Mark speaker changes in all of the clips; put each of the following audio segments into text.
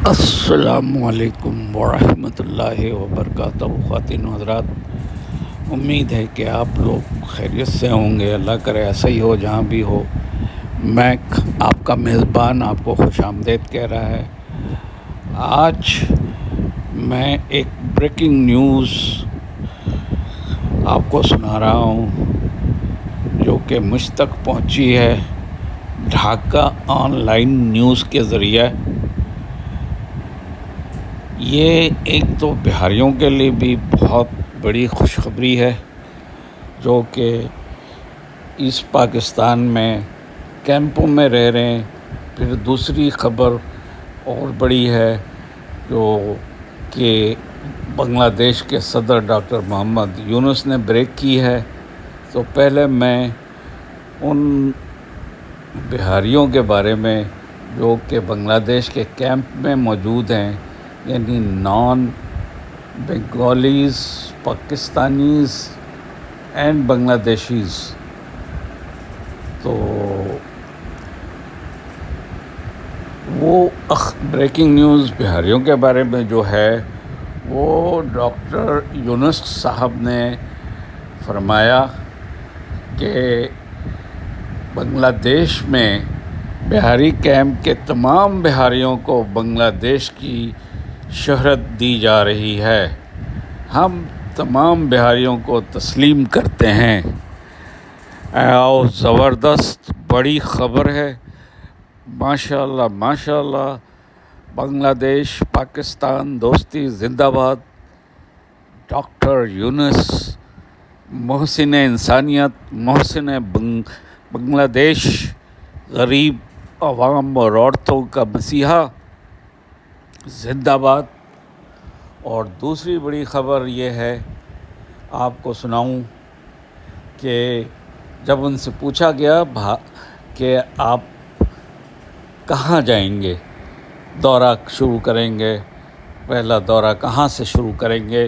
Speaker 1: السلام علیکم ورحمۃ اللہ وبرکاتہ۔ خواتین و حضرات، امید ہے کہ آپ لوگ خیریت سے ہوں گے۔ اللہ کرے ایسا ہی ہو جہاں بھی ہو۔ میں آپ کا میزبان آپ کو خوش آمدید کہہ رہا ہے۔ آج میں ایک بریکنگ نیوز آپ کو سنا رہا ہوں جو کہ مجھ تک پہنچی ہے ڈھاکہ آن لائن نیوز کے ذریعے۔ یہ ایک تو بہاریوں کے لیے بھی بہت بڑی خوشخبری ہے جو کہ ایسٹ پاکستان میں کیمپوں میں رہ رہے ہیں۔ پھر دوسری خبر اور بڑی ہے جو کہ بنگلہ دیش کے صدر ڈاکٹر محمد یونس نے بریک کی ہے۔ تو پہلے میں ان بہاریوں کے بارے میں جو کہ بنگلہ دیش کے کیمپ میں موجود ہیں، یعنی نان بنگالیز، پاکستانیز اینڈ بنگلہ دیشیز، تو وہ بریکنگ نیوز بہاریوں کے بارے میں جو ہے وہ ڈاکٹر یونس صاحب نے فرمایا کہ بنگلہ دیش میں بہاری کیمپ کے تمام بہاریوں کو بنگلہ دیش کی شہرت دی جا رہی ہے۔ ہم تمام بہاریوں کو تسلیم کرتے ہیں۔ زبردست بڑی خبر ہے، ماشاءاللہ ماشاءاللہ۔ بنگلہ دیش پاکستان دوستی زندہ باد۔ ڈاکٹر یونس محسن انسانیت، محسن بنگلہ دیش، غریب عوام اور عورتوں کا مسیحا، زندہ باد۔ اور دوسری بڑی خبر یہ ہے، آپ کو سناؤں کہ جب ان سے پوچھا گیا کہ آپ کہاں جائیں گے، دورہ شروع کریں گے، پہلا دورہ کہاں سے شروع کریں گے،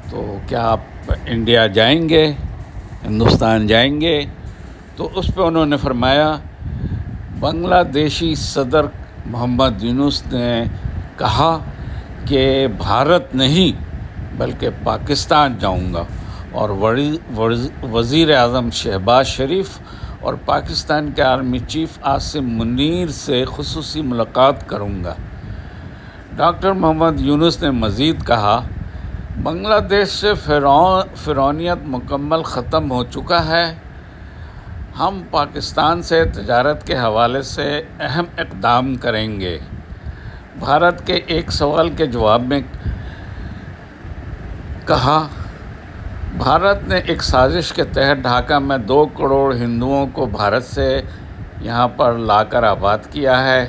Speaker 1: تو کیا آپ انڈیا جائیں گے، ہندوستان جائیں گے؟ تو اس پہ انہوں نے فرمایا، بنگلہ دیشی صدر محمد یونس نے کہا کہ بھارت نہیں بلکہ پاکستان جاؤں گا، اور وزیر اعظم شہباز شریف اور پاکستان کے آرمی چیف عاصم منیر سے خصوصی ملاقات کروں گا۔ ڈاکٹر محمد یونس نے مزید کہا، بنگلہ دیش سے فرعونیت مکمل ختم ہو چکا ہے۔ ہم پاکستان سے تجارت کے حوالے سے اہم اقدام کریں گے۔ بھارت کے ایک سوال کے جواب میں کہا، بھارت نے ایک سازش کے تحت ڈھاکہ میں 2 کروڑ ہندوؤں کو بھارت سے یہاں پر لا کر آباد کیا ہے۔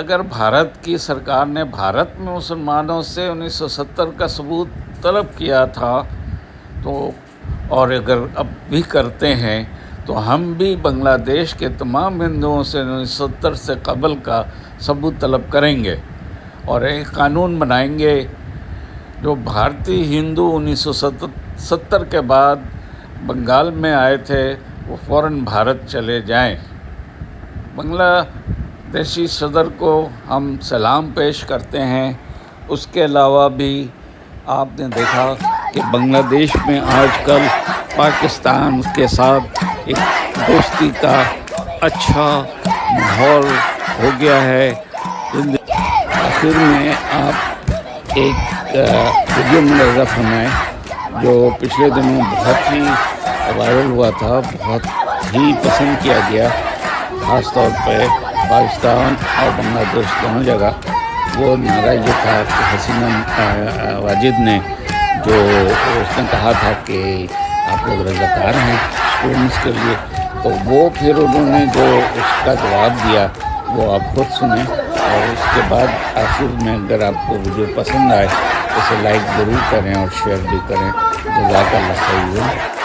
Speaker 1: اگر بھارت کی سرکار نے بھارت میں مسلمانوں سے 1970 کا ثبوت طلب کیا تھا اور اگر اب بھی کرتے ہیں تو ہم بھی بنگلہ دیش کے تمام ہندوؤں سے 1970 سے قبل کا ثبوت طلب کریں گے اور ایک قانون بنائیں گے جو بھارتی ہندو 1970 کے بعد بنگال میں آئے تھے وہ فوراً بھارت چلے جائیں۔ بنگلہ دیشی صدر کو ہم سلام پیش کرتے ہیں۔ اس کے علاوہ بھی آپ نے دیکھا کہ بنگلہ دیش میں آج کل پاکستان کے ساتھ ایک دوستی کا اچھا ماحول ہو گیا ہے۔ آخر میں آپ ایک ویڈیو ملاحظہ فرمائیں جو پچھلے دنوں بہت ہی وائرل ہوا تھا، بہت ہی پسند کیا گیا، خاص طور پہ پاکستان اور بنگلہ دیش دونوں جگہ۔ وہ نعرہ یہ تھا کہ حسینہ واجد نے جو اس نے کہا تھا کہ آپ لوگ رضاکار ہیں اسٹوڈنٹس کے لیے، تو وہ پھر انہوں نے جو اس کا جواب دیا وہ آپ خود سنیں، اور اس کے بعد آخر میں اگر آپ کو ویڈیو پسند آئے اسے لائک ضرور کریں اور شیئر بھی کریں۔ جزاک اللہ خیر۔